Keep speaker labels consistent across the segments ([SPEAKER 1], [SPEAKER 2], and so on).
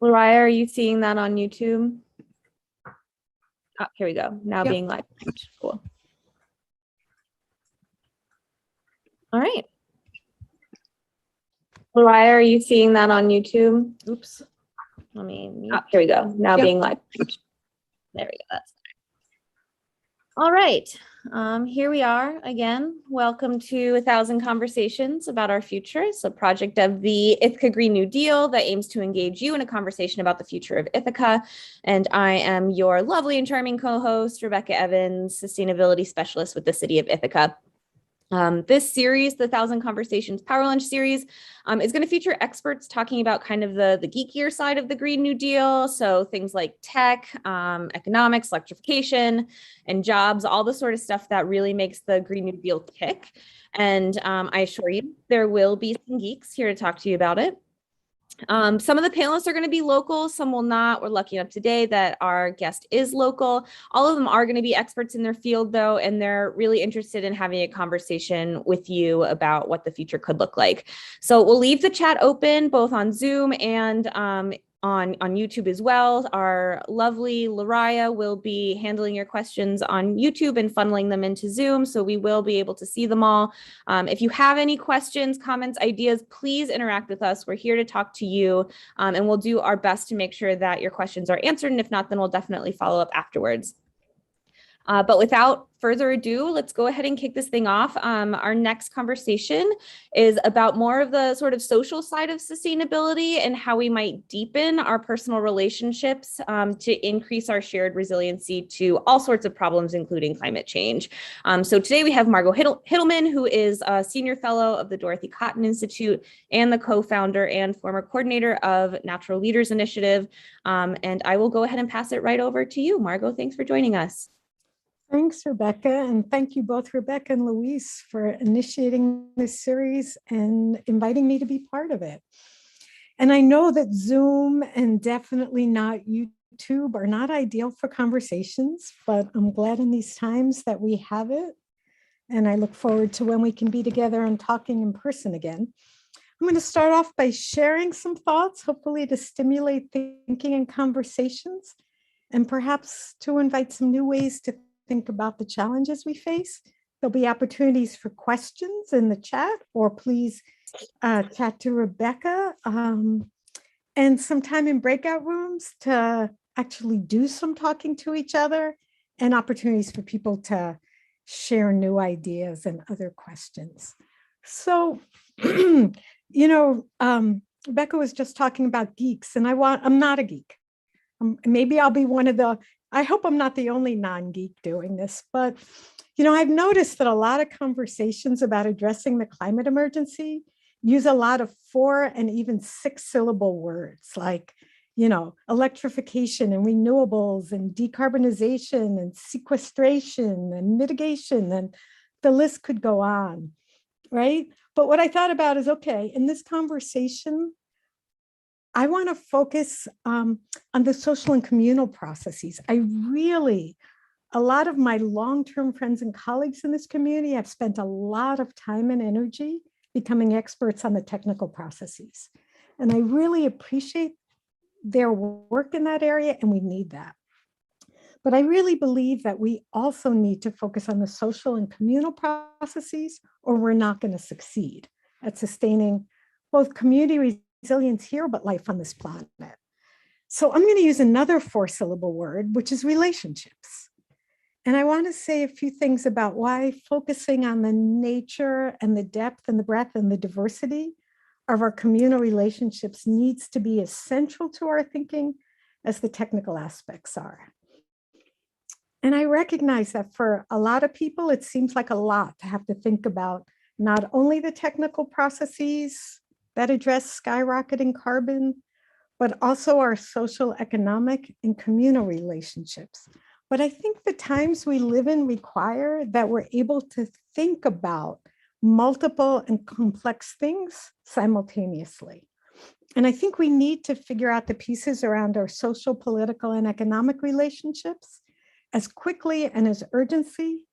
[SPEAKER 1] Lariah, are you seeing that on YouTube? Oh, here we go. Now being live. Cool. All right. Lariah, are you seeing that on YouTube? Oops. Let me. Oh, here we go. Now being live. There we go. That's all right. Here we are again. Welcome to 1,000 Conversations About Our Future. It's a project of the Ithaca Green New Deal that aims to engage you in a conversation about the future of Ithaca. And I am your lovely and charming co-host, Rebecca Evans, Sustainability Specialist with the City of Ithaca. This series, the 1,000 Conversations Power Lunch series, is going to feature experts talking about kind of the geekier side of the Green New Deal. So things like tech, economics, electrification, and jobs, all the sort of stuff that really makes the Green New Deal tick. And I assure you, there will be some geeks here to talk to you about it. Some of the panelists are going to be local, some will not. We're lucky enough today that our guest is local. All of them are going to be experts in their field, though, and they're really interested in having a conversation with you about what the future could look like. So we'll leave the chat open both on Zoom and on YouTube as well. Our lovely Lariah will be handling your questions on YouTube and funneling them into Zoom, so we will be able to see them all. If you have any questions, comments, ideas, please interact with us. We're here to talk to you, and we'll do our best to make sure that your questions are answered, and if not, then we'll definitely follow up afterwards. But without further ado, let's go ahead and kick this thing off. Our next conversation is about more of the sort of social side of sustainability and how we might deepen our personal relationships to increase our shared resiliency to all sorts of problems, including climate change. So today we have Margo Hittleman, who is a senior fellow of the Dorothy Cotton Institute and the co-founder and former coordinator of Natural Leaders Initiative. And I will go ahead and pass it right over to you, Margo. Thanks for joining us.
[SPEAKER 2] Thanks, Rebecca, and thank you both, Rebecca and Luis, for initiating this series and inviting me to be part of it. And I know that Zoom and definitely not YouTube are not ideal for conversations, but I'm glad in these times that we have it. And I look forward to when we can be together and talking in person again. I'm going to start off by sharing some thoughts, hopefully to stimulate thinking and conversations, and perhaps to invite some new ways to think about the challenges we face. There'll be opportunities for questions in the chat, or please chat to Rebecca, and sometime in breakout rooms to actually do some talking to each other, and opportunities for people to share new ideas and other questions. So, Rebecca was just talking about geeks, and I'm not a geek. Maybe I'll be one of the, I hope I'm not the only non-geek doing this, but, I've noticed that a lot of conversations about addressing the climate emergency use a lot of 4 and even 6-syllable words like, electrification and renewables and decarbonization and sequestration and mitigation, and the list could go on, right? But what I thought about is, okay, in this conversation, I want to focus on the social and communal processes. A lot of my long-term friends and colleagues in this community have spent a lot of time and energy becoming experts on the technical processes. And I really appreciate their work in that area, and we need that. But I really believe that we also need to focus on the social and communal processes, or we're not going to succeed at sustaining both community resilience here, but life on this planet. So I'm going to use another 4-syllable word, which is relationships. And I want to say a few things about why focusing on the nature and the depth and the breadth and the diversity of our communal relationships needs to be as central to our thinking as the technical aspects are. And I recognize that for a lot of people, it seems like a lot to have to think about not only the technical processes that address skyrocketing carbon, but also our social, economic, and communal relationships. But I think the times we live in require that we're able to think about multiple and complex things simultaneously. And I think we need to figure out the pieces around our social, political, and economic relationships as quickly and as urgently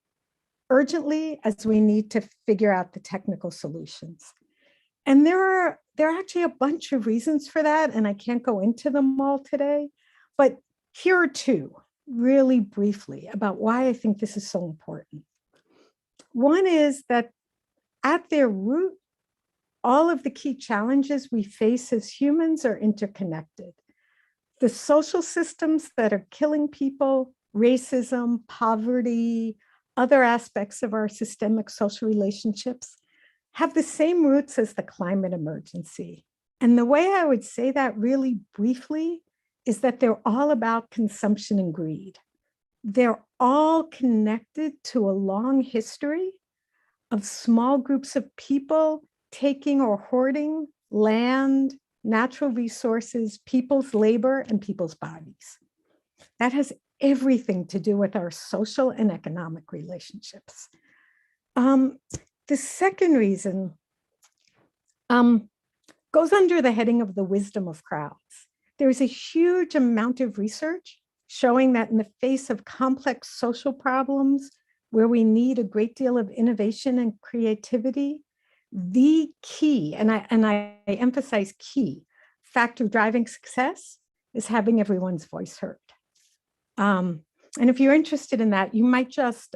[SPEAKER 2] as we need to figure out the technical solutions. And there are actually a bunch of reasons for that, and I can't go into them all today, but here are two really briefly about why I think this is so important. One is that at their root, all of the key challenges we face as humans are interconnected. The social systems that are killing people, racism, poverty, other aspects of our systemic social relationships have the same roots as the climate emergency. And the way I would say that really briefly is that they're all about consumption and greed. They're all connected to a long history of small groups of people taking or hoarding land, natural resources, people's labor, and people's bodies. That has everything to do with our social and economic relationships. The second reason goes under the heading of the wisdom of crowds. There's a huge amount of research showing that in the face of complex social problems where we need a great deal of innovation and creativity, the key, and I emphasize key, factor driving success is having everyone's voice heard. And if you're interested in that, you might just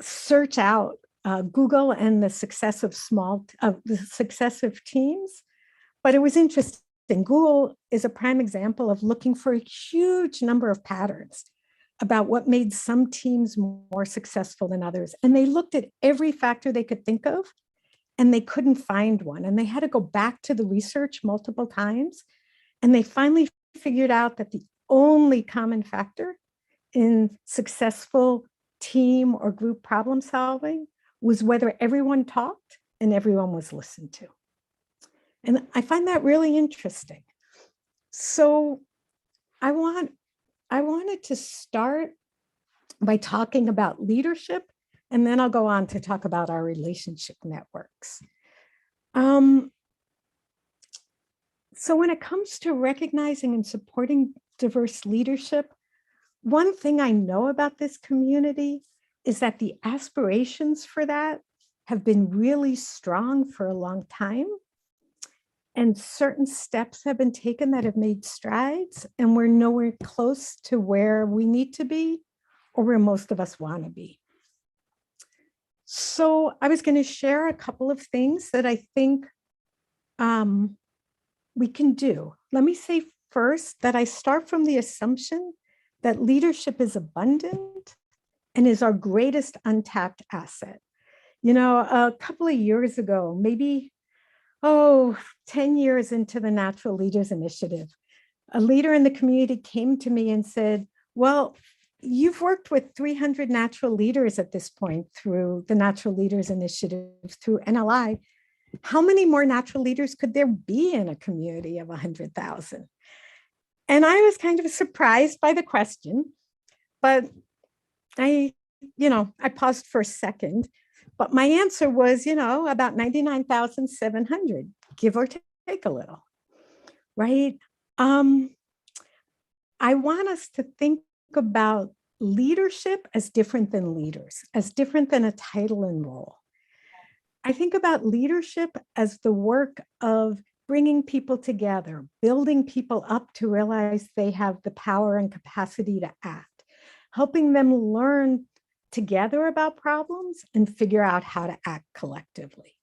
[SPEAKER 2] search out Google and the success of teams. But it was interesting. Google is a prime example of looking for a huge number of patterns about what made some teams more successful than others. And they looked at every factor they could think of, and they couldn't find one. And they had to go back to the research multiple times. And they finally figured out that the only common factor in successful team or group problem solving was whether everyone talked and everyone was listened to. And I find that really interesting. So I wanted to start by talking about leadership, and then I'll go on to talk about our relationship networks. So when it comes to recognizing and supporting diverse leadership, one thing I know about this community is that the aspirations for that have been really strong for a long time. And certain steps have been taken that have made strides, and we're nowhere close to where we need to be or where most of us want to be. So I was going to share a couple of things that I think we can do. Let me say first that I start from the assumption that leadership is abundant and is our greatest untapped asset. You know, a couple of years ago, maybe 10 years into the Natural Leaders Initiative, a leader in the community came to me and said, well, you've worked with 300 natural leaders at this point through the Natural Leaders Initiative, through NLI. How many more natural leaders could there be in a community of 100,000? And I was kind of surprised by the question, but I paused for a second. But my answer was, about 99,700, give or take a little, right? I want us to think about leadership as different than leaders, as different than a title and role. I think about leadership as the work of bringing people together, building people up to realize they have the power and capacity to act, helping them learn together about problems and figure out how to act collectively,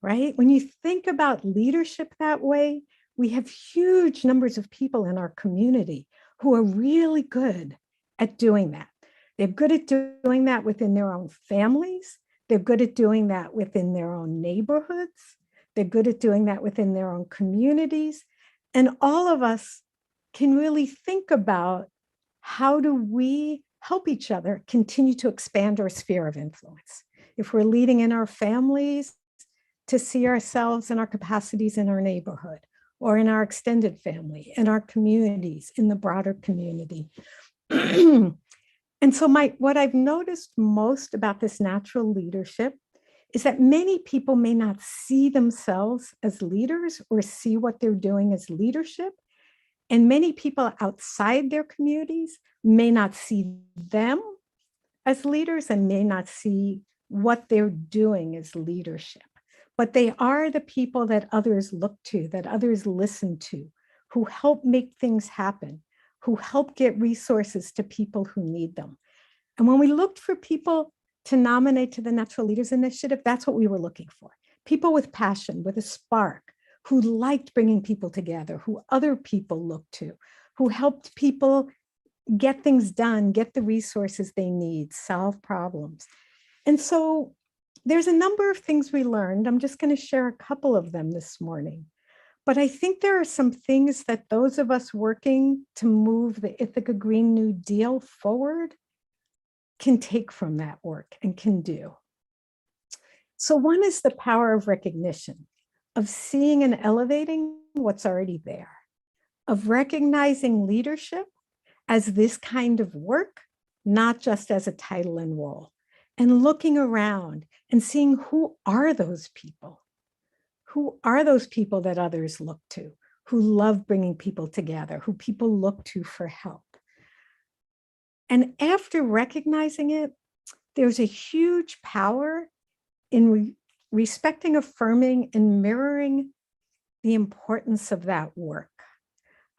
[SPEAKER 2] right? When you think about leadership that way, we have huge numbers of people in our community who are really good at doing that. They're good at doing that within their own families. They're good at doing that within their own neighborhoods. They're good at doing that within their own communities. And all of us can really think about how do we help each other continue to expand our sphere of influence. If we're leading in our families, to see ourselves and our capacities in our neighborhood, or in our extended family, in our communities, in the broader community. And so what I've noticed most about this natural leadership is that many people may not see themselves as leaders or see what they're doing as leadership. And many people outside their communities may not see them as leaders and may not see what they're doing as leadership. but they are the people that others look to, that others listen to, who help make things happen, who help get resources to people who need them. And when we looked for people to nominate to the Natural Leaders Initiative, that's what we were looking for. People with passion, with a spark, who liked bringing people together, who other people looked to, who helped people get things done, get the resources they need, solve problems. And so there's a number of things we learned. I'm just going to share a couple of them this morning. But I think there are some things that those of us working to move the Ithaca Green New Deal forward can take from that work and can do. So one is the power of recognition, of seeing and elevating what's already there, of recognizing leadership as this kind of work, not just as a title and role, and looking around and seeing who are those people? Who are those people that others look to, who love bringing people together, who people look to for help? And after recognizing it, there's a huge power in respecting, affirming, and mirroring the importance of that work.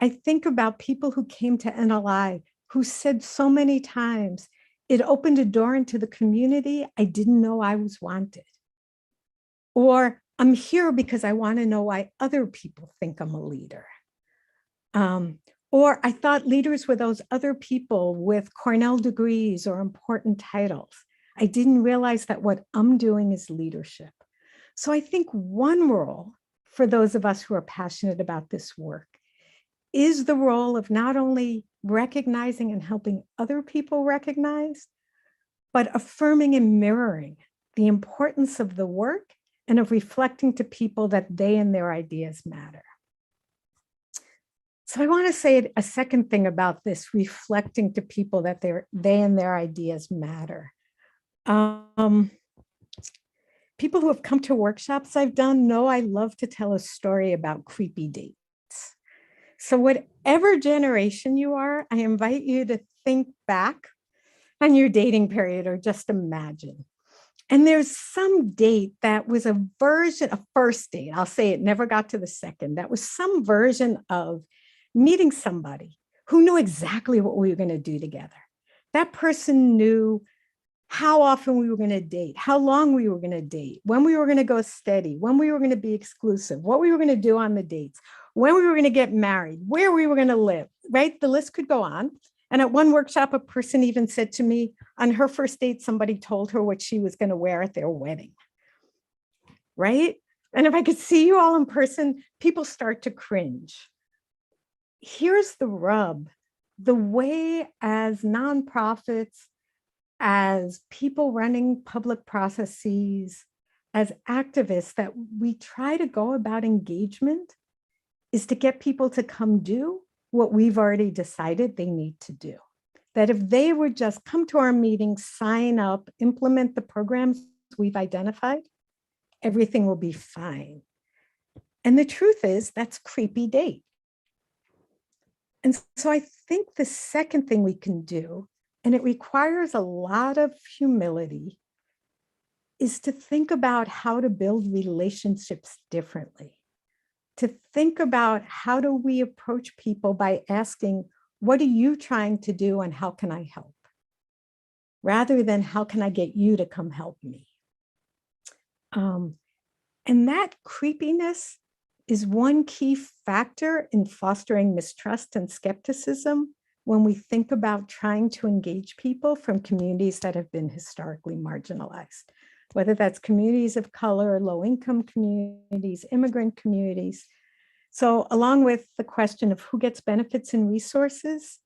[SPEAKER 2] I think about people who came to NLI who said so many times, it opened a door into the community I didn't know I was wanted. Or I'm here because I want to know why other people think I'm a leader. Or I thought leaders were those other people with Cornell degrees or important titles. I didn't realize that what I'm doing is leadership. So I think one role for those of us who are passionate about this work is the role of not only recognizing and helping other people recognize, but affirming and mirroring the importance of the work and of reflecting to people that they and their ideas matter. So I want to say a second thing about this, reflecting to people that they and their ideas matter. People who have come to workshops I've done know I love to tell a story about creepy dates. So whatever generation you are, I invite you to think back on your dating period or just imagine. And there's some date that was a first date, I'll say it never got to the second, that was some version of meeting somebody who knew exactly what we were going to do together. That person knew how often we were going to date, how long we were going to date, when we were going to go steady, when we were going to be exclusive, what we were going to do on the dates, when we were going to get married, where we were going to live, right? The list could go on. And at one workshop, a person even said to me, on her first date, somebody told her what she was going to wear at their wedding, right? And if I could see you all in person, people start to cringe. Here's the rub. The way as nonprofits, as people running public processes, as activists, that we try to go about engagement is to get people to come do what we've already decided they need to do. That if they would just come to our meetings, sign up, implement the programs we've identified, everything will be fine. And the truth is, that's creepy date. And so I think the second thing we can do, and it requires a lot of humility, is to think about how to build relationships differently. To think about how do we approach people by asking, what are you trying to do and how can I help? Rather than how can I get you to come help me? And that creepiness is one key factor in fostering mistrust and skepticism when we think about trying to engage people from communities that have been historically marginalized, whether that's communities of color, low-income communities, immigrant communities. So along with the question of who gets benefits and resources,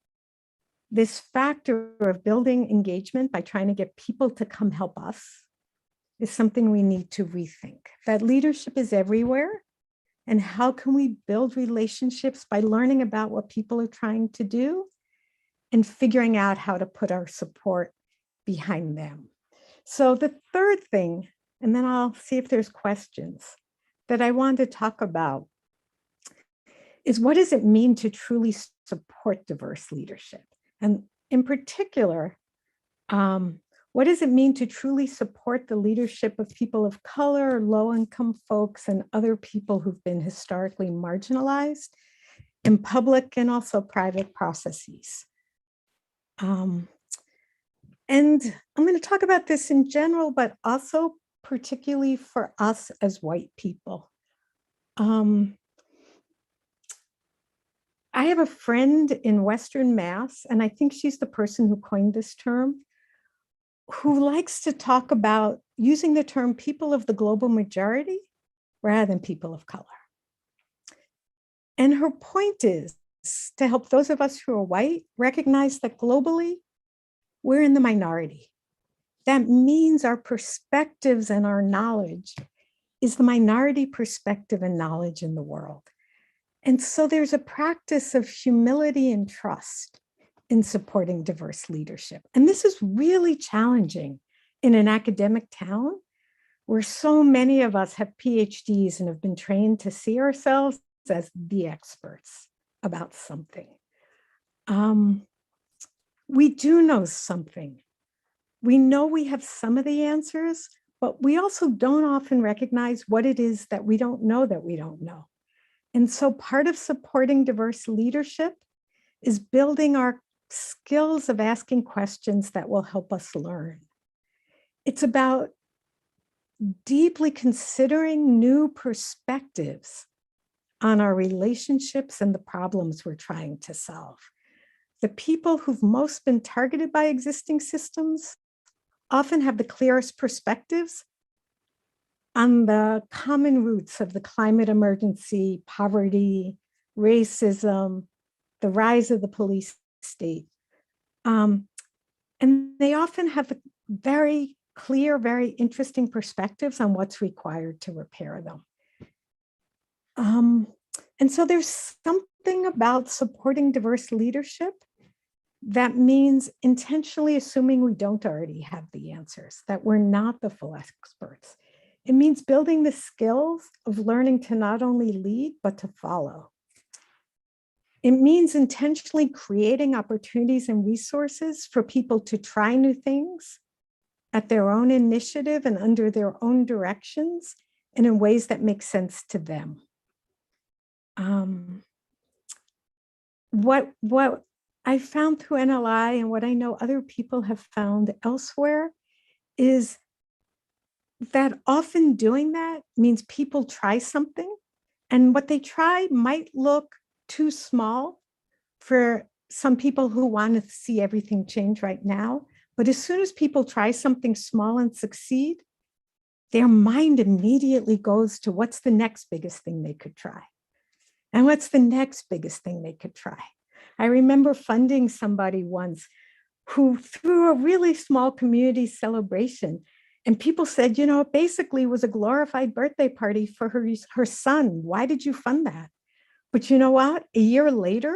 [SPEAKER 2] this factor of building engagement by trying to get people to come help us is something we need to rethink. That leadership is everywhere. And how can we build relationships by learning about what people are trying to do and figuring out how to put our support behind them. So the third thing, and then I'll see if there's questions, that I want to talk about is what does it mean to truly support diverse leadership? And in particular, What does it mean to truly support the leadership of people of color, low-income folks, and other people who've been historically marginalized in public and also private processes? And I'm going to talk about this in general, but also particularly for us as white people. I have a friend in Western Mass, and I think she's the person who coined this term, who likes to talk about using the term people of the global majority rather than people of color. And her point is to help those of us who are white recognize that globally, we're in the minority. That means our perspectives and our knowledge is the minority perspective and knowledge in the world. And so there's a practice of humility and trust in supporting diverse leadership. And this is really challenging in an academic town where so many of us have PhDs and have been trained to see ourselves as the experts about something. We do know something. We know we have some of the answers, but we also don't often recognize what it is that we don't know that we don't know. And so part of supporting diverse leadership is building our skills of asking questions that will help us learn. It's about deeply considering new perspectives on our relationships and the problems we're trying to solve. The people who've most been targeted by existing systems often have the clearest perspectives on the common roots of the climate emergency, poverty, racism, the rise of the police state. And they often have very clear, very interesting perspectives on what's required to repair them. And so there's something about supporting diverse leadership that means intentionally assuming we don't already have the answers, that we're not the full experts. It means building the skills of learning to not only lead, but to follow. It means intentionally creating opportunities and resources for people to try new things at their own initiative and under their own directions and in ways that make sense to them. What I found through NLI and what I know other people have found elsewhere is that often doing that means people try something, and what they try might look too small for some people who want to see everything change right now. But as soon as people try something small and succeed, their mind immediately goes to what's the next biggest thing they could try. And what's the next biggest thing they could try? I remember funding somebody once who threw a really small community celebration, and people said, you know, it basically was a glorified birthday party for her son. Why did you fund that? But you know what? A year later,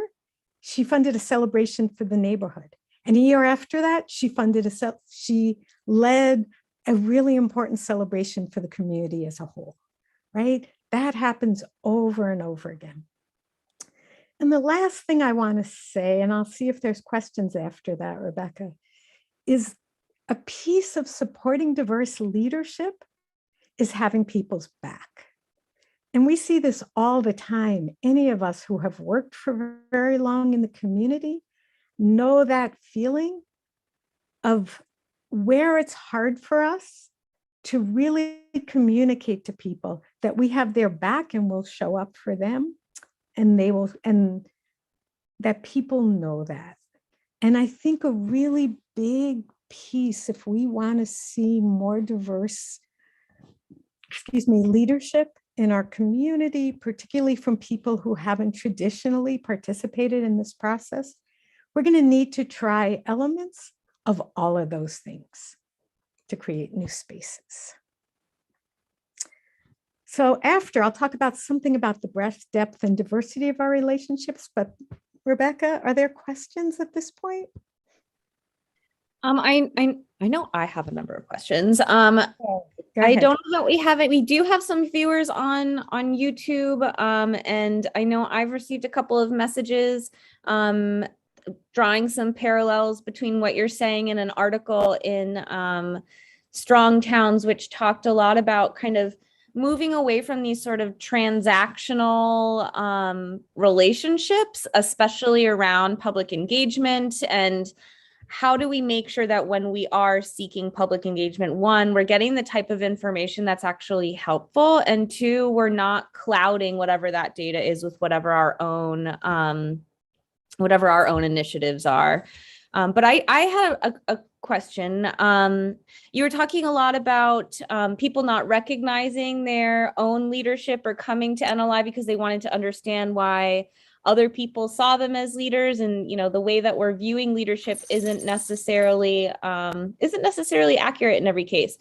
[SPEAKER 2] she funded a celebration for the neighborhood. And a year after that, she led a really important celebration for the community as a whole, right? That happens over and over again. And the last thing I want to say, and I'll see if there's questions after that, Rebecca, is a piece of supporting diverse leadership is having people's back. And we see this all the time. Any of us who have worked for very long in the community know that feeling of where it's hard for us to really communicate to people that we have their back and will show up for them, and they will, and that people know that. And I think a really big piece, if we want to see more diverse, leadership in our community, particularly from people who haven't traditionally participated in this process, we're going to need to try elements of all of those things to create new spaces. So after, I'll talk about something about the breadth, depth, and diversity of our relationships. But Rebecca, are there questions at this point?
[SPEAKER 1] I know I have a number of questions.
[SPEAKER 2] I
[SPEAKER 1] don't know that we have it. We do have some viewers on YouTube, and I know I've received a couple of messages. drawing some parallels between what you're saying in an article in Strong Towns, which talked a lot about kind of moving away from these sort of transactional relationships, especially around public engagement, and how do we make sure that when we are seeking public engagement, one, we're getting the type of information that's actually helpful, and two, we're not clouding whatever that data is with whatever our own initiatives are. But I had a question. You were talking a lot about people not recognizing their own leadership or coming to NLI because they wanted to understand why other people saw them as leaders, and the way that we're viewing leadership isn't necessarily accurate in every case.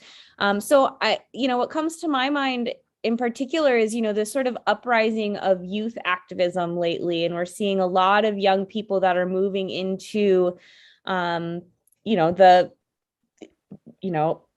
[SPEAKER 1] So what comes to my mind in particular is, this sort of uprising of youth activism lately. And we're seeing a lot of young people that are moving into, the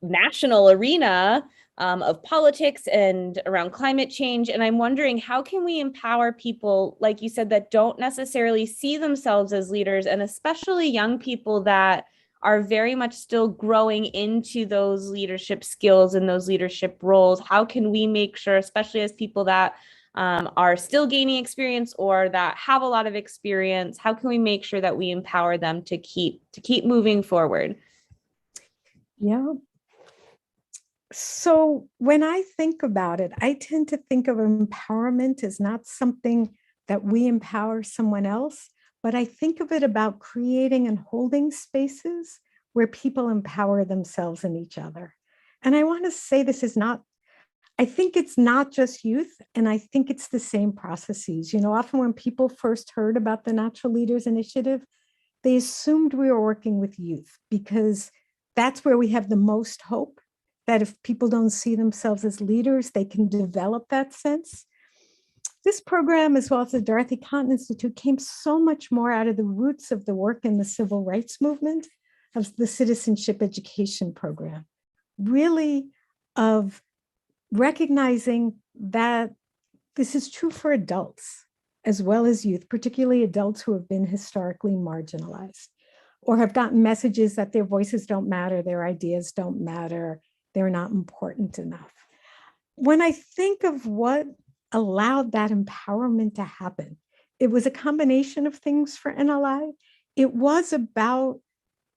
[SPEAKER 1] national arena of politics and around climate change. And I'm wondering, how can we empower people, like you said, that don't necessarily see themselves as leaders, and especially young people that are very much still growing into those leadership skills and those leadership roles? How can we make sure, especially as people that are still gaining experience or that have a lot of experience, how can we make sure that we empower them to keep moving forward?
[SPEAKER 2] Yeah. So when I think about it, I tend to think of empowerment as not something that we empower someone else, but I think of it about creating and holding spaces where people empower themselves and each other. And I want to say I think it's not just youth, and I think it's the same processes. Often when people first heard about the Natural Leaders Initiative, they assumed we were working with youth because that's where we have the most hope that if people don't see themselves as leaders, they can develop that sense. This program, as well as the Dorothy Cotton Institute, came so much more out of the roots of the work in the civil rights movement, of the citizenship education program, really of recognizing that this is true for adults as well as youth, particularly adults who have been historically marginalized or have gotten messages that their voices don't matter, their ideas don't matter, they're not important enough. When I think of what allowed that empowerment to happen, it was a combination of things for NLI. It was about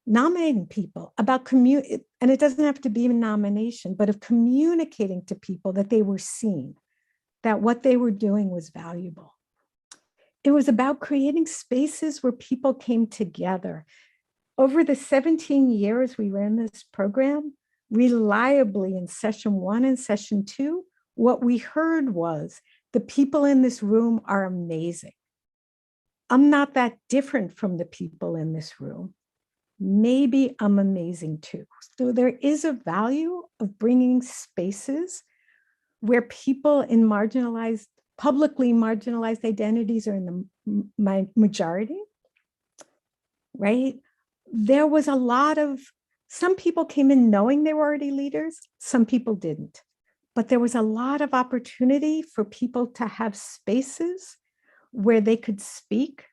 [SPEAKER 2] nominating people, about and it doesn't have to be a nomination, but of communicating to people that they were seen, that what they were doing was valuable. It was about creating spaces where people came together. Over the 17 years we ran this program, reliably in session 1 and session 2, what we heard was the people in this room are amazing. I'm not that different from the people in this room. Maybe I'm amazing too. So there is a value of bringing spaces where people in publicly marginalized identities are in the majority, right? There was a lot of, some people came in knowing they were already leaders, some people didn't. But there was a lot of opportunity for people to have spaces where they could speak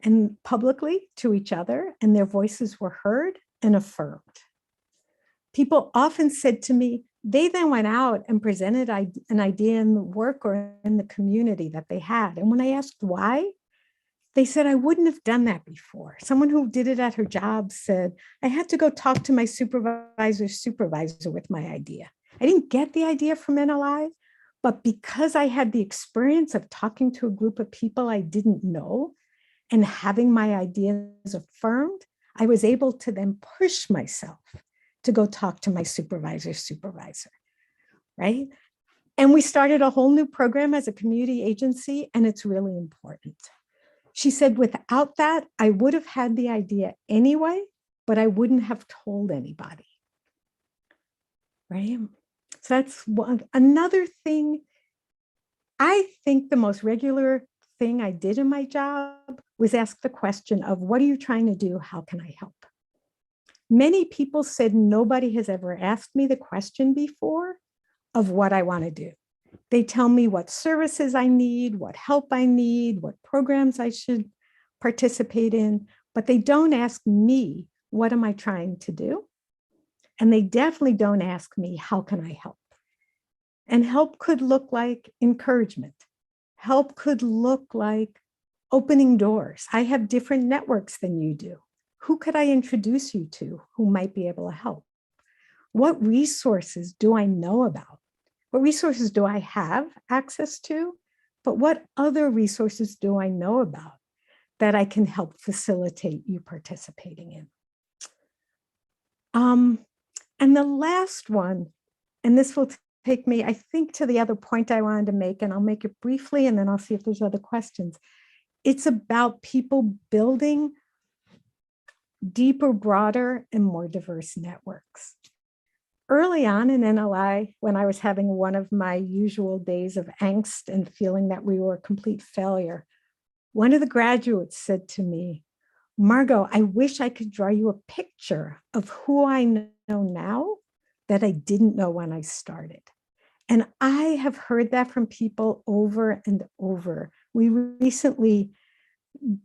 [SPEAKER 2] and publicly to each other, and their voices were heard and affirmed. People often said to me, they then went out and presented an idea in the work or in the community that they had. And when I asked why, they said, I wouldn't have done that before. Someone who did it at her job said, I had to go talk to my supervisor's supervisor with my idea. I didn't get the idea from NLI, but because I had the experience of talking to a group of people I didn't know and having my ideas affirmed, I was able to then push myself to go talk to my supervisor's supervisor, right? And we started a whole new program as a community agency, and it's really important. She said, without that, I would have had the idea anyway, but I wouldn't have told anybody, right? So that's one. Another thing, I think the most regular thing I did in my job was ask the question of, what are you trying to do? How can I help? Many people said nobody has ever asked me the question before of what I want to do. They tell me what services I need, what help I need, what programs I should participate in. but they don't ask me, what am I trying to do? And they definitely don't ask me, how can I help? And help could look like encouragement. Help could look like opening doors. I have different networks than you do. Who could I introduce you to who might be able to help? What resources do I know about? What resources do I have access to? But what other resources do I know about that I can help facilitate you participating in? And the last one, and this will take me, I think, to the other point I wanted to make, and I'll make it briefly, and then I'll see if there's other questions. It's about people building deeper, broader, and more diverse networks. Early on in NLI, when I was having one of my usual days of angst and feeling that we were a complete failure, one of the graduates said to me, Margo, I wish I could draw you a picture of who I know now that I didn't know when I started. And I have heard that from people over and over. We recently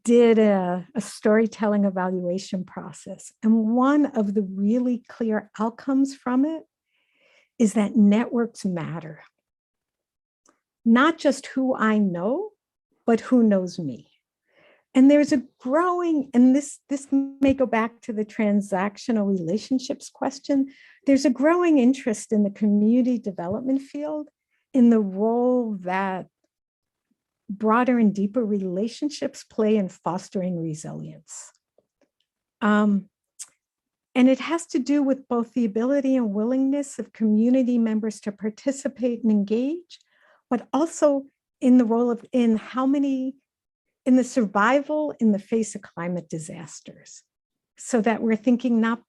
[SPEAKER 2] did a storytelling evaluation process. And one of the really clear outcomes from it is that networks matter. Not just who I know, but who knows me. And there's a growing, and this may go back to the transactional relationships question, there's a growing interest in the community development field in the role that broader and deeper relationships play in fostering resilience. And it has to do with both the ability and willingness of community members to participate and engage, but also in the role of, in the survival in the face of climate disasters. So that we're thinking not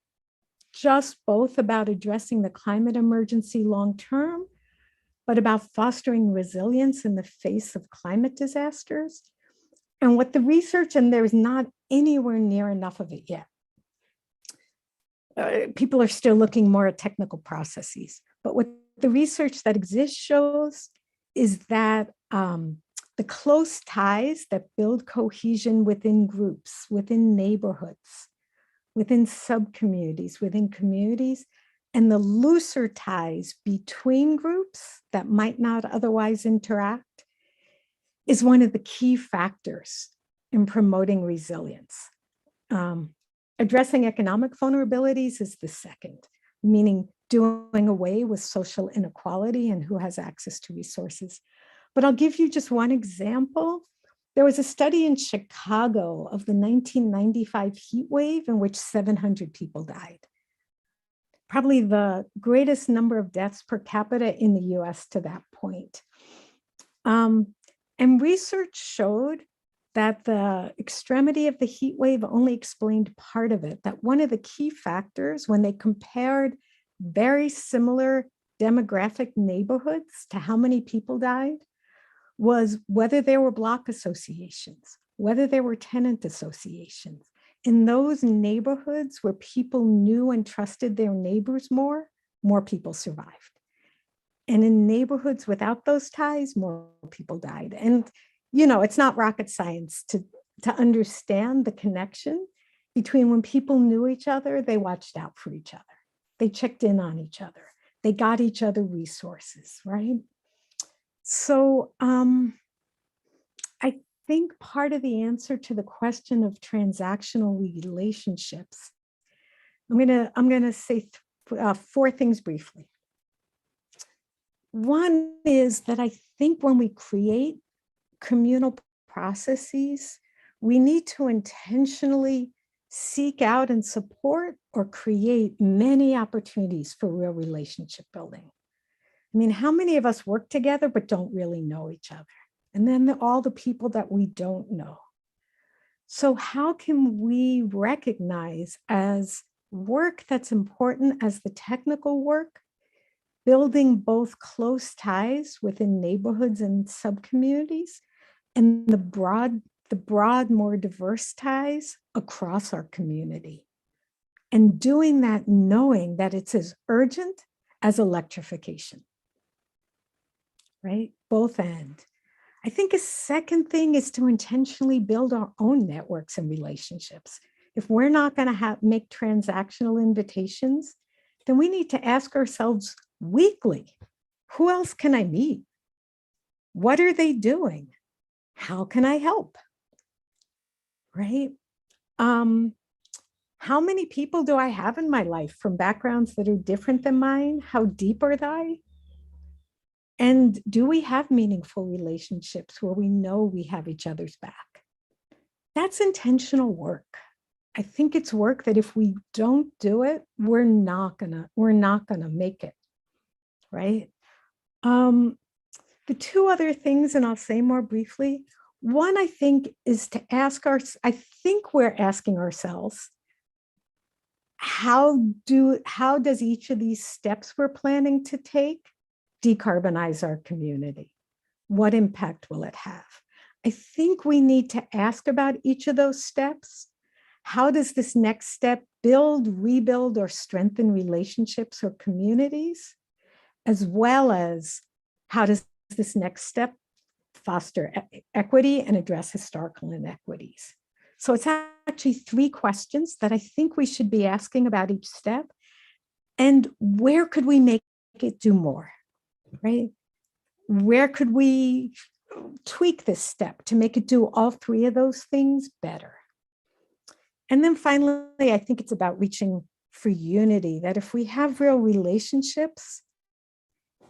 [SPEAKER 2] just both about addressing the climate emergency long-term, but about fostering resilience in the face of climate disasters. And what the research, and there's not anywhere near enough of it yet. People are still looking more at technical processes, but what the research that exists shows is that the close ties that build cohesion within groups, within neighborhoods, within subcommunities, within communities, and the looser ties between groups that might not otherwise interact is one of the key factors in promoting resilience. Addressing economic vulnerabilities is the second, meaning doing away with social inequality and who has access to resources. But I'll give you just one example. There was a study in Chicago of the 1995 heat wave in which 700 people died. Probably the greatest number of deaths per capita in the US to that point. And research showed that the extremity of the heat wave only explained part of it, that one of the key factors when they compared very similar demographic neighborhoods to how many people died was whether there were block associations, whether there were tenant associations. In those neighborhoods where people knew and trusted their neighbors more people survived. And in neighborhoods without those ties, more people died. And you know, it's not rocket science to understand the connection between when people knew each other, they watched out for each other. They checked in on each other. They got each other resources, right? So I think part of the answer to the question of transactional relationships, I'm gonna say four things briefly. One is that I think when we create communal processes, we need to intentionally seek out and support or create many opportunities for real relationship building. I mean, how many of us work together but don't really know each other? And then all the people that we don't know. So how can we recognize as work that's important as the technical work, building both close ties within neighborhoods and subcommunities, and the broad, more diverse ties across our community. And doing that knowing that it's as urgent as electrification, right? Both ends. I think a second thing is to intentionally build our own networks and relationships. If we're not going to make transactional invitations, then we need to ask ourselves weekly, who else can I meet? What are they doing? How can I help? Right? How many people do I have in my life from backgrounds that are different than mine? How deep are they? And do we have meaningful relationships where we know we have each other's back? That's intentional work. I think it's work that if we don't do it, we're not gonna make it, right? The two other things, and I'll say more briefly. One, I think, is to I think we're asking ourselves, how does each of these steps we're planning to take decarbonize our community? What impact will it have? I think we need to ask about each of those steps. How does this next step build, rebuild, or strengthen relationships or communities? As well as how does this next step foster equity and address historical inequities? So it's actually three questions that I think we should be asking about each step. And where could we make it do more, right? Where could we tweak this step to make it do all three of those things better? And then finally, I think it's about reaching for unity, that if we have real relationships,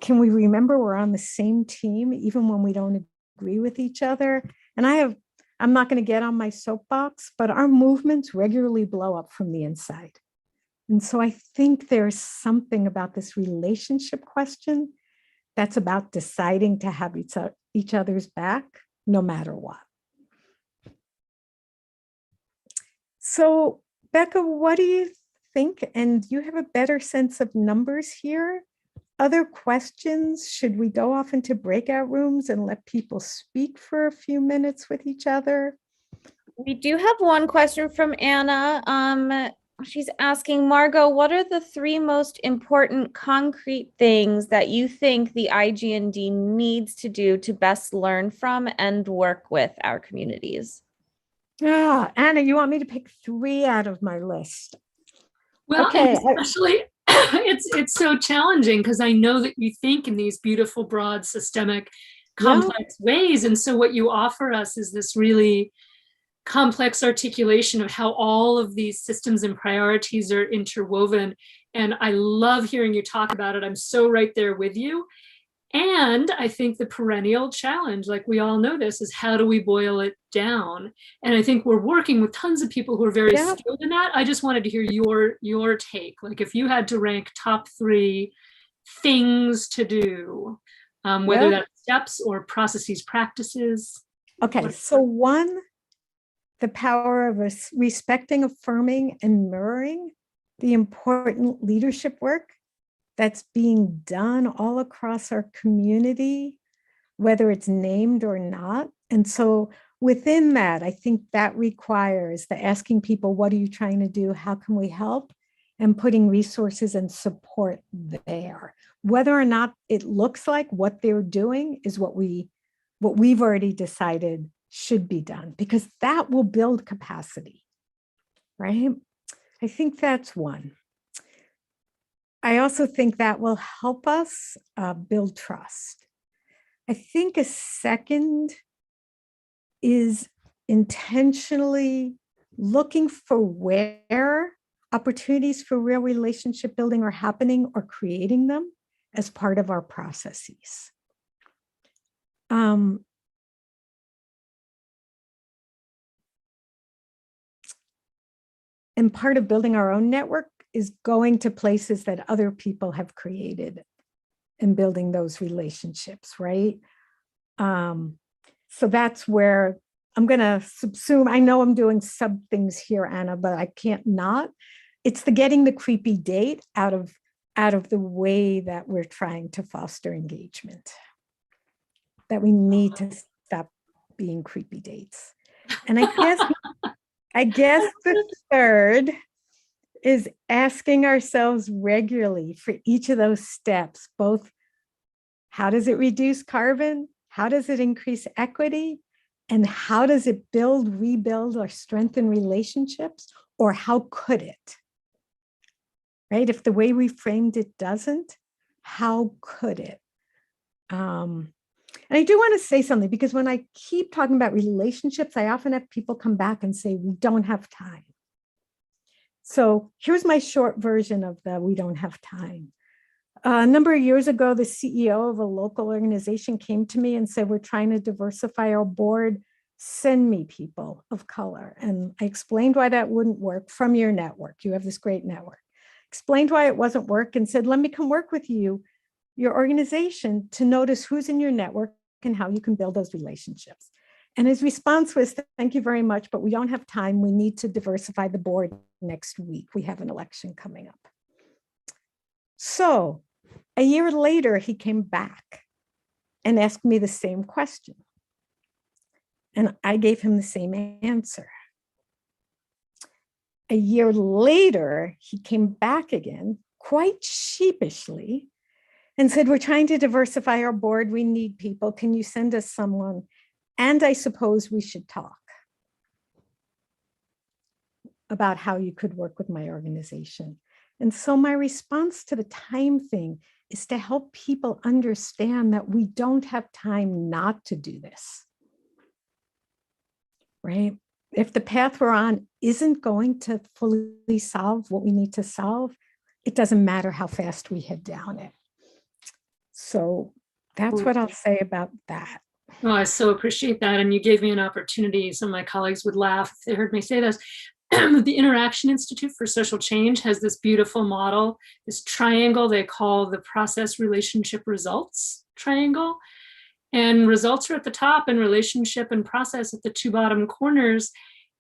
[SPEAKER 2] can we remember we're on the same team even when we don't agree with each other? And I'm not going to get on my soapbox, but our movements regularly blow up from the inside. And so I think there's something about this relationship question that's about deciding to have each other's back no matter what. So, Becca, what do you think? And you have a better sense of numbers here. Other questions? Should we go off into breakout rooms and let people speak for a few minutes with each other?
[SPEAKER 1] We do have one question from Anna. She's asking, Margo, what are the three most important concrete things that you think the IGND needs to do to best learn from and work with our communities?
[SPEAKER 2] Anna, you want me to pick three out of my list?
[SPEAKER 3] Well, okay. Especially it's so challenging because I know that you think in these beautiful, broad, systemic, complex ways. And so what you offer us is this really complex articulation of how all of these systems and priorities are interwoven. And I love hearing you talk about it. I'm so right there with you. And I think the perennial challenge, like we all know this, is how do we boil it down? And I think we're working with tons of people who are very skilled in that. I just wanted to hear your take. Like if you had to rank top three things to do, whether that's steps or processes, practices.
[SPEAKER 2] Okay, so one, the power of respecting, affirming, and mirroring the important leadership work that's being done all across our community, whether it's named or not. And so within that, I think that requires the asking people, what are you trying to do? How can we help? And putting resources and support there. Whether or not it looks like what they're doing is what we've already decided should be done, because that will build capacity, right? I think that's one. I also think that will help us build trust. I think a second is intentionally looking for where opportunities for real relationship building are happening or creating them as part of our processes. And part of building our own network is going to places that other people have created and building those relationships, right? So that's where I'm going to subsume. I know I'm doing sub things here, Anna, but I can't not. It's the getting the creepy date out of the way that we're trying to foster engagement, that we need to stop being creepy dates. And I guess the third is asking ourselves regularly for each of those steps, both how does it reduce carbon? How does it increase equity? And how does it build, rebuild, or strengthen relationships? Or how could it? Right? If the way we framed it doesn't, how could it? And I do want to say something, because when I keep talking about relationships, I often have people come back and say, we don't have time. So here's my short version of the we don't have time. A number of years ago, the CEO of a local organization came to me and said, we're trying to diversify our board. Send me people of color. And I explained why that wouldn't work from your network. You have this great network. Explained why it wasn't work and said, let me come work with you, your organization, to notice who's in your network and how you can build those relationships. And his response was, thank you very much, but we don't have time. We need to diversify the board next week. We have an election coming up. So a year later, he came back and asked me the same question. And I gave him the same answer. A year later, he came back again, quite sheepishly, and said, we're trying to diversify our board. We need people. Can you send us someone? And I suppose we should talk about how you could work with my organization. And so my response to the time thing is to help people understand that we don't have time not to do this, right? If the path we're on isn't going to fully solve what we need to solve, it doesn't matter how fast we head down it. So that's what I'll say about that.
[SPEAKER 3] Oh, I so appreciate that. And you gave me an opportunity. Some of my colleagues would laugh if they heard me say this. The Interaction Institute for Social Change has this beautiful model, this triangle they call the process relationship results triangle. And results are at the top and relationship and process at the two bottom corners.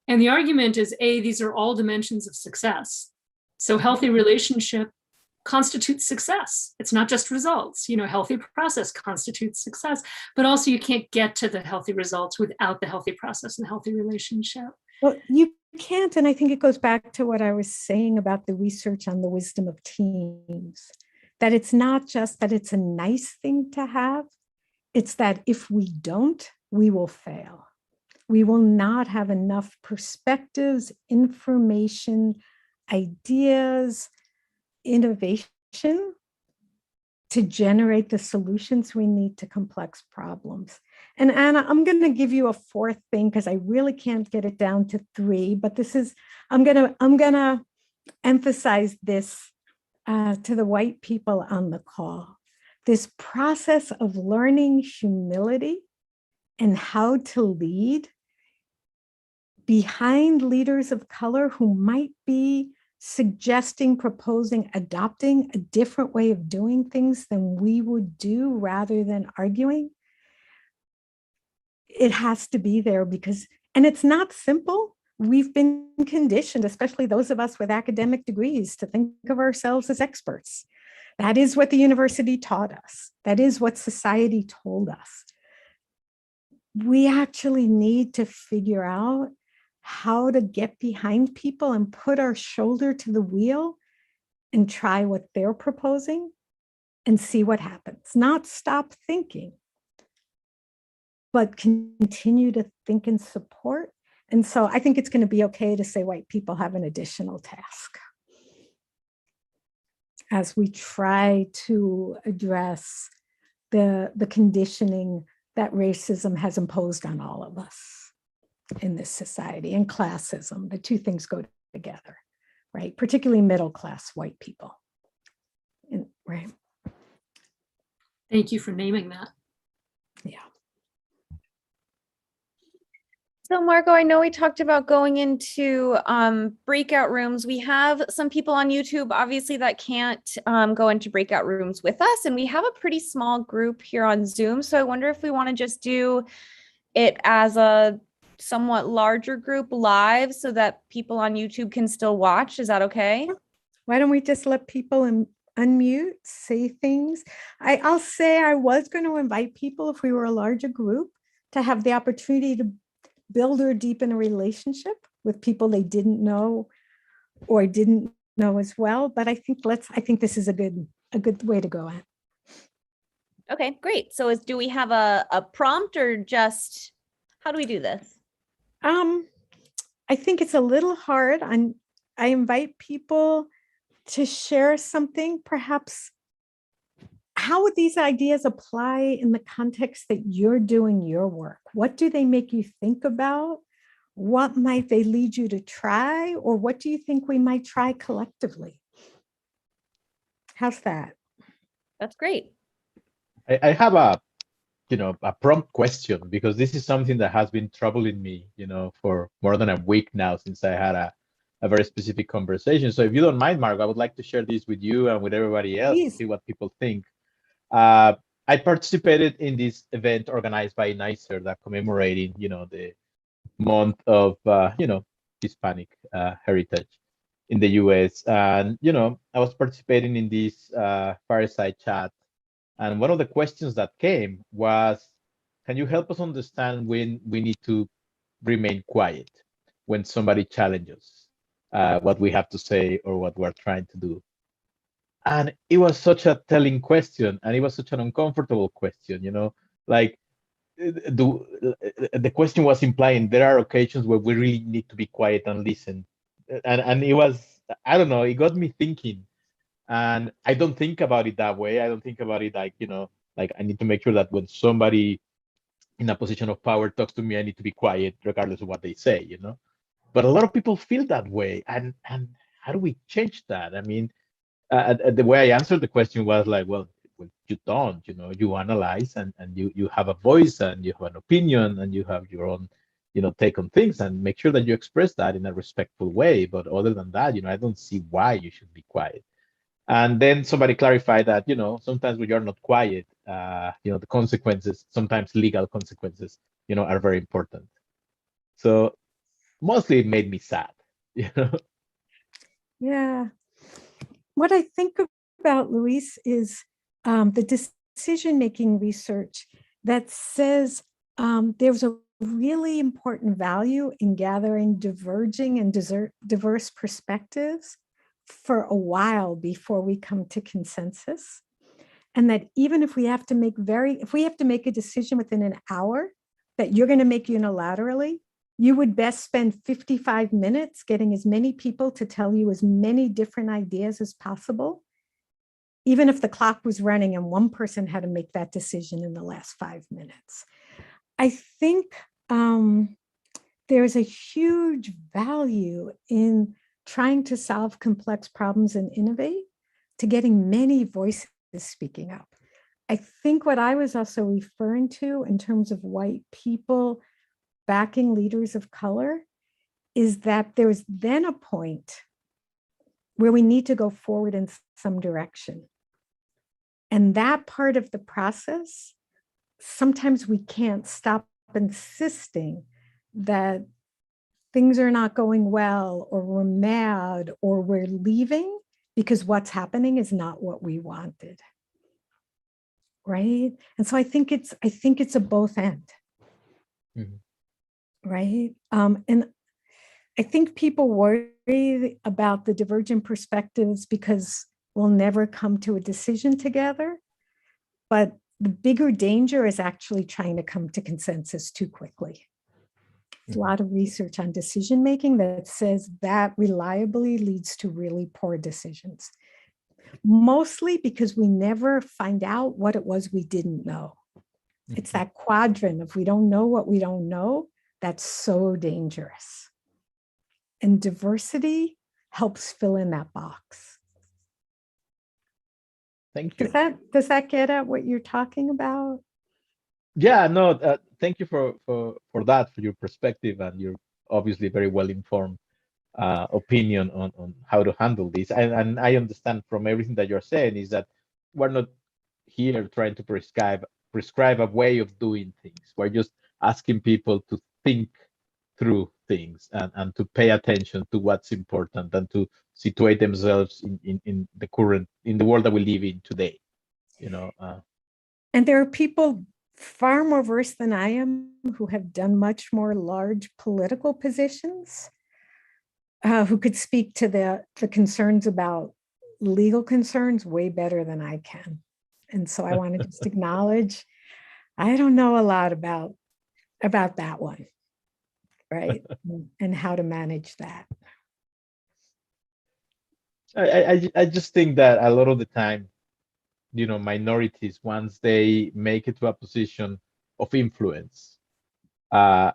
[SPEAKER 3] And the argument is, A, these are all dimensions of success. So healthy relationship constitutes success. It's not just results. You know, healthy process constitutes success, but also you can't get to the healthy results without the healthy process and healthy relationship.
[SPEAKER 2] Well, you can't. And I think it goes back to what I was saying about the research on the wisdom of teams, that it's not just that it's a nice thing to have. It's that if we don't, we will fail. We will not have enough perspectives, information, ideas, innovation to generate the solutions we need to complex problems. And Anna, I'm going to give you a fourth thing because I really can't get it down to three, but this is, I'm going to emphasize this to the white people on the call. This process of learning humility and how to lead behind leaders of color who might be suggesting, proposing, adopting a different way of doing things than we would do rather than arguing. It has to be there because, and it's not simple. We've been conditioned, especially those of us with academic degrees, to think of ourselves as experts. That is what the university taught us. That is what society told us. We actually need to figure out how to get behind people and put our shoulder to the wheel and try what they're proposing and see what happens. Not stop thinking, but continue to think and support. And so I think it's going to be okay to say white people have an additional task as we try to address the conditioning that racism has imposed on all of us in this society, and classism. The two things go together, right? Particularly middle-class white people. Right.
[SPEAKER 3] Thank you for naming that.
[SPEAKER 2] Yeah.
[SPEAKER 1] So Margo, I know we talked about going into breakout rooms. We have some people on YouTube, obviously, that can't go into breakout rooms with us. And we have a pretty small group here on Zoom. So I wonder if we want to just do it as a somewhat larger group live so that people on YouTube can still watch. Is that okay?
[SPEAKER 2] Why don't we just let people unmute, say things? I'll say I was going to invite people, if we were a larger group, to have the opportunity to build or deepen a relationship with people they didn't know or didn't know as well. But I think this is a good way to go at.
[SPEAKER 1] Okay, great. So do we have a prompt or just, how do we do this?
[SPEAKER 2] I think it's a little hard. I invite people to share something, perhaps how would these ideas apply in the context that you're doing your work? What do they make you think about? What might they lead you to try? Or what do you think we might try collectively? How's that?
[SPEAKER 1] That's great.
[SPEAKER 4] I have a prompt question, because this is something that has been troubling me, for more than a week now, since I had a very specific conversation. So if you don't mind, Margo, I would like to share this with you and with everybody else.
[SPEAKER 2] Please.
[SPEAKER 4] To see what people think. I participated in this event organized by NICER that commemorating, the month of, Hispanic heritage in the US. And, I was participating in this fireside chat. And one of the questions that came was, can you help us understand when we need to remain quiet when somebody challenges what we have to say or what we're trying to do? And it was such a telling question, and it was such an uncomfortable question, like the question was implying there are occasions where we really need to be quiet and listen. And it was, I don't know, it got me thinking. And I don't think about it that way. I don't think about it like, like I need to make sure that when somebody in a position of power talks to me, I need to be quiet regardless of what they say, But a lot of people feel that way. And how do we change that? I mean, the way I answered the question was like, well, you don't, you analyze and you have a voice and you have an opinion and you have your own, take on things, and make sure that you express that in a respectful way. But other than that, I don't see why you should be quiet. And then somebody clarified that, sometimes when you're not quiet, the consequences, sometimes legal consequences, are very important. So mostly it made me sad,
[SPEAKER 2] Yeah. What I think about, Luis, is the decision-making research that says there's a really important value in gathering diverging and diverse perspectives for a while before we come to consensus. And that even if we have to make a decision within an hour that you're going to make unilaterally, you would best spend 55 minutes getting as many people to tell you as many different ideas as possible, even if the clock was running and one person had to make that decision in the last 5 minutes. I think there's a huge value in trying to solve complex problems and innovate, to getting many voices speaking up. I think what I was also referring to in terms of white people backing leaders of color is that there's then a point where we need to go forward in some direction. And that part of the process, sometimes we can't stop insisting that things are not going well, or we're mad, or we're leaving because what's happening is not what we wanted. Right? And so I think it's a both end. Mm-hmm. Right? And I think people worry about the divergent perspectives because we'll never come to a decision together. But the bigger danger is actually trying to come to consensus too quickly. There's a lot of research on decision making that says that reliably leads to really poor decisions. Mostly because we never find out what it was we didn't know. It's that quadrant of we don't know what we don't know. That's so dangerous. And diversity helps fill in that box.
[SPEAKER 4] Thank you.
[SPEAKER 2] Does that get at what you're talking about?
[SPEAKER 4] Yeah, no, thank you for that, for your perspective and your obviously very well-informed opinion on how to handle this. And I understand from everything that you're saying is that we're not here trying to prescribe a way of doing things. We're just asking people to think through things and to pay attention to what's important and to situate themselves in the world that we live in today.
[SPEAKER 2] And there are people far more versed than I am who have done much more large political positions, who could speak to the concerns about legal concerns way better than I can. And so I want to just acknowledge, I don't know a lot about that one, right? And how to manage that.
[SPEAKER 4] I just think that a lot of the time, minorities, once they make it to a position of influence, a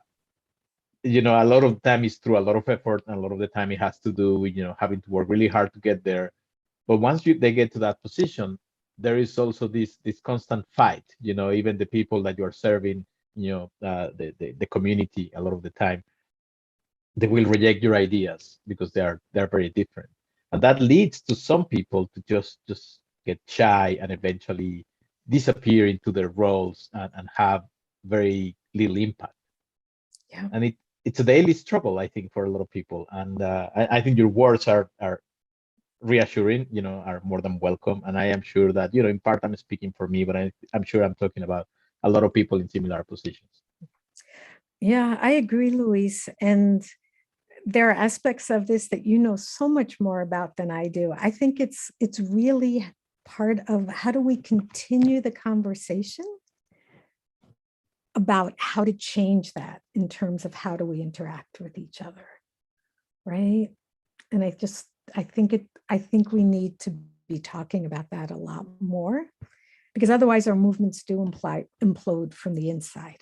[SPEAKER 4] lot of the time is through a lot of effort, and a lot of the time it has to do with, having to work really hard to get there. But once they get to that position, there is also this constant fight, even the people that you are serving, the community, a lot of the time, they will reject your ideas because they're very different. And that leads to some people to just get shy and eventually disappear into their roles and have very little impact.
[SPEAKER 2] Yeah.
[SPEAKER 4] And it's a daily struggle, I think, for a lot of people. And I think your words are reassuring, are more than welcome. And I am sure that, in part I'm speaking for me, but I'm sure I'm talking about a lot of people in similar positions.
[SPEAKER 2] Yeah, I agree, Luis. And there are aspects of this that you know so much more about than I do. I think it's really part of how do we continue the conversation about how to change that in terms of how do we interact with each other, right? And I think we need to be talking about that a lot more, because otherwise our movements do implode from the inside,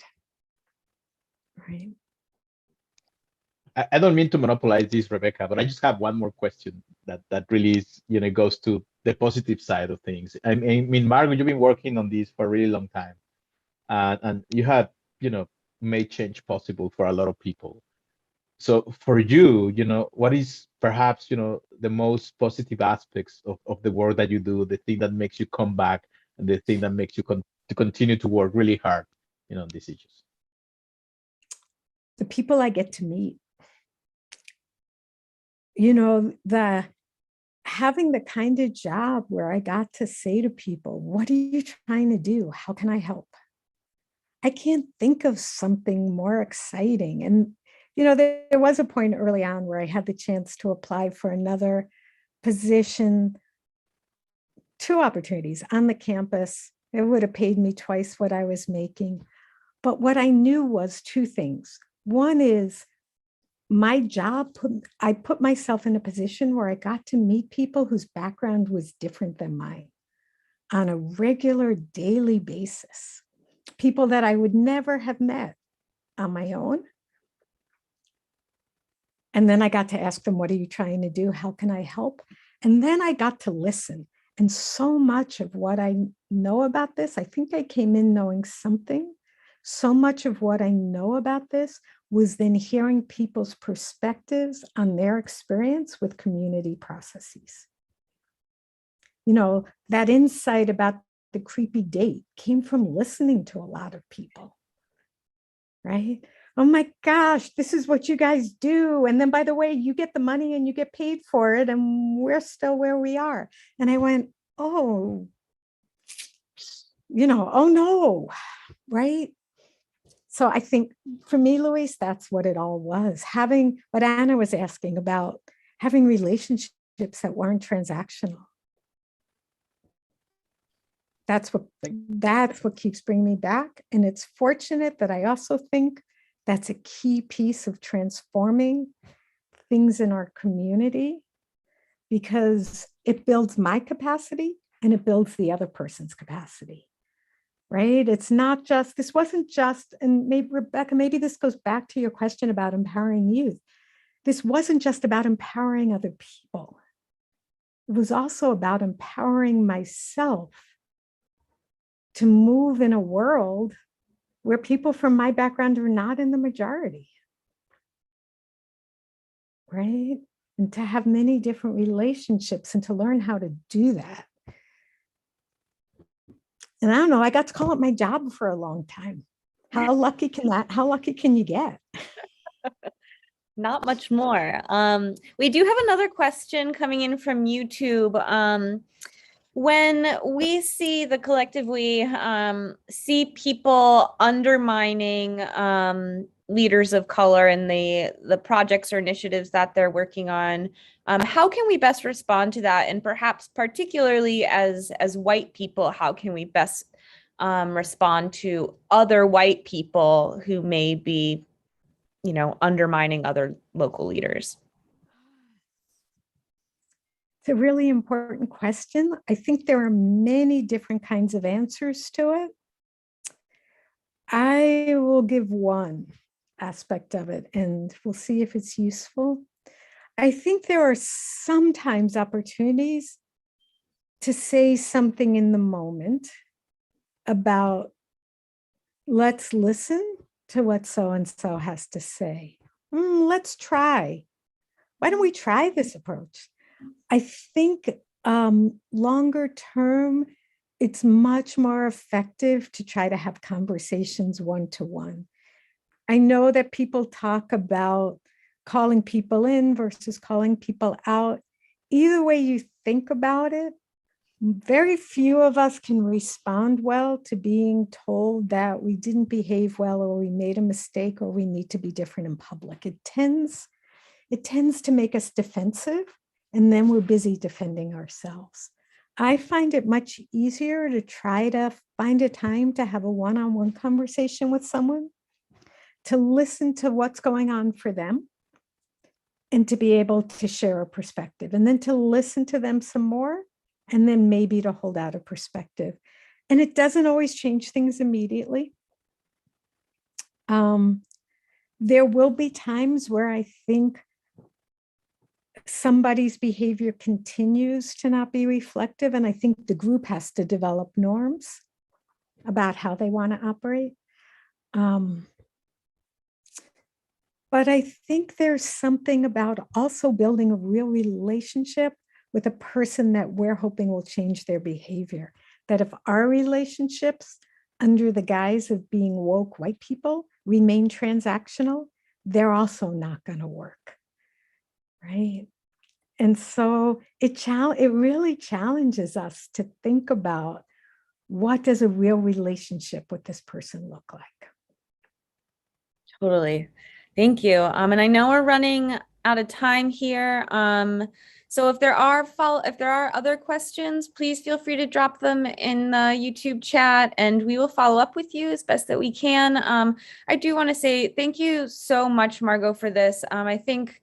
[SPEAKER 2] right?
[SPEAKER 4] I don't mean to monopolize this, Rebecca, but I just have one more question that really is, goes to the positive side of things. I mean, Margo, you've been working on this for a really long time, and you have, made change possible for a lot of people. So for you, what is perhaps, the most positive aspects of the work that you do, the thing that makes you come back, and the thing that makes you to continue to work really hard, on these issues?
[SPEAKER 2] The people I get to meet, having the kind of job where I got to say to people, what are you trying to do? How can I help? I can't think of something more exciting. And, there was a point early on where I had the chance to apply for another position, 2 opportunities on the campus. It would have paid me twice what I was making. But what I knew was 2 things. One is my job, I put myself in a position where I got to meet people whose background was different than mine on a regular daily basis. People that I would never have met on my own. And then I got to ask them, what are you trying to do? How can I help? And then I got to listen. And so much of what I know about this, I think I came in knowing something. So much of what I know about this was then hearing people's perspectives on their experience with community processes. That insight about the creepy date came from listening to a lot of people, right? Oh my gosh, this is what you guys do. And then, by the way, you get the money and you get paid for it, and we're still where we are. And I went, oh, oh no, right? So I think for me, Luis, that's what it all was. Having what Anna was asking about, having relationships that weren't transactional. That's what keeps bringing me back. And it's fortunate that I also think that's a key piece of transforming things in our community, because it builds my capacity and it builds the other person's capacity. Right? It's not just, this wasn't just, and maybe Rebecca, maybe this goes back to your question about empowering youth. This wasn't just about empowering other people. It was also about empowering myself to move in a world where people from my background are not in the majority. Right? And to have many different relationships and to learn how to do that. And I don't know, I got to call it my job for a long time. How lucky can you get?
[SPEAKER 1] Not much more. We do have another question coming in from YouTube. When we see the collective, we see people undermining leaders of color and the projects or initiatives that they're working on. How can we best respond to that? And perhaps particularly as white people, how can we best respond to other white people who may be, undermining other local leaders?
[SPEAKER 2] It's a really important question. I think there are many different kinds of answers to it. I will give one aspect of it and we'll see if it's useful. I think there are sometimes opportunities to say something in the moment about, let's listen to what so-and-so has to say. Let's try. Why don't we try this approach? I think longer term, it's much more effective to try to have conversations one-to-one. I know that people talk about calling people in versus calling people out. Either way you think about it, very few of us can respond well to being told that we didn't behave well or we made a mistake or we need to be different in public. It tends to make us defensive, and then we're busy defending ourselves. I find it much easier to try to find a time to have a one-on-one conversation with someone, to listen to what's going on for them, and to be able to share a perspective, and then to listen to them some more, and then maybe to hold out a perspective. And it doesn't always change things immediately. There will be times where I think somebody's behavior continues to not be reflective, and I think the group has to develop norms about how they want to operate. But I think there's something about also building a real relationship with a person that we're hoping will change their behavior. That if our relationships, under the guise of being woke white people, remain transactional, they're also not going to work, right? And so it really challenges us to think about, what does a real relationship with this person look like?
[SPEAKER 1] Totally. Thank you. And I know we're running out of time here. So if there are other questions, please feel free to drop them in the YouTube chat and we will follow up with you as best that we can. I do want to say thank you so much, Margo, for this. I think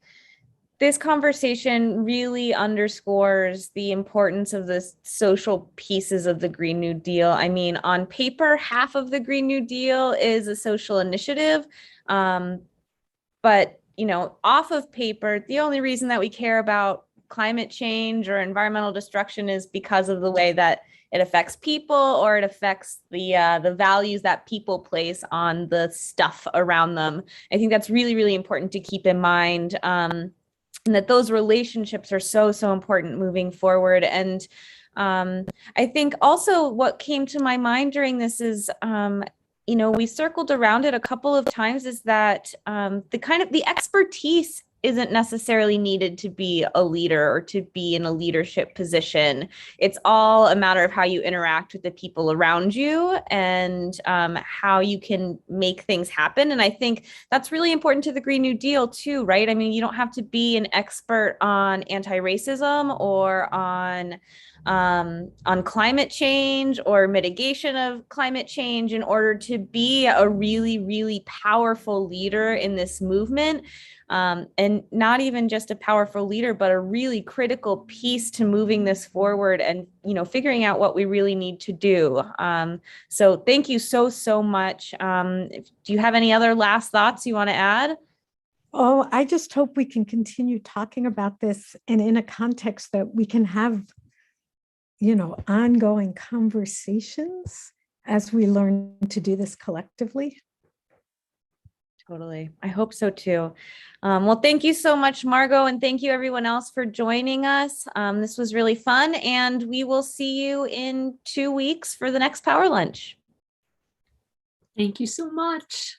[SPEAKER 1] this conversation really underscores the importance of the social pieces of the Green New Deal. I mean, on paper, half of the Green New Deal is a social initiative. But, off of paper, the only reason that we care about climate change or environmental destruction is because of the way that it affects people, or it affects the values that people place on the stuff around them. I think that's really, really important to keep in mind. And that those relationships are so, so important moving forward. And I think also what came to my mind during this is, we circled around it a couple of times, is that the expertise isn't necessarily needed to be a leader or to be in a leadership position. It's all a matter of how you interact with the people around you and how you can make things happen. And I think that's really important to the Green New Deal too, right? I mean, you don't have to be an expert on anti-racism or on climate change or mitigation of climate change in order to be a really, really powerful leader in this movement. And not even just a powerful leader, but a really critical piece to moving this forward and, figuring out what we really need to do. So thank you so, so much. Do you have any other last thoughts you want to add?
[SPEAKER 2] Oh, I just hope we can continue talking about this and in a context that we can have, ongoing conversations as we learn to do this collectively.
[SPEAKER 1] Totally. I hope so too. Well, thank you so much, Margo, and thank you everyone else for joining us. This was really fun, and we will see you in 2 weeks for the next Power Lunch.
[SPEAKER 3] Thank you so much.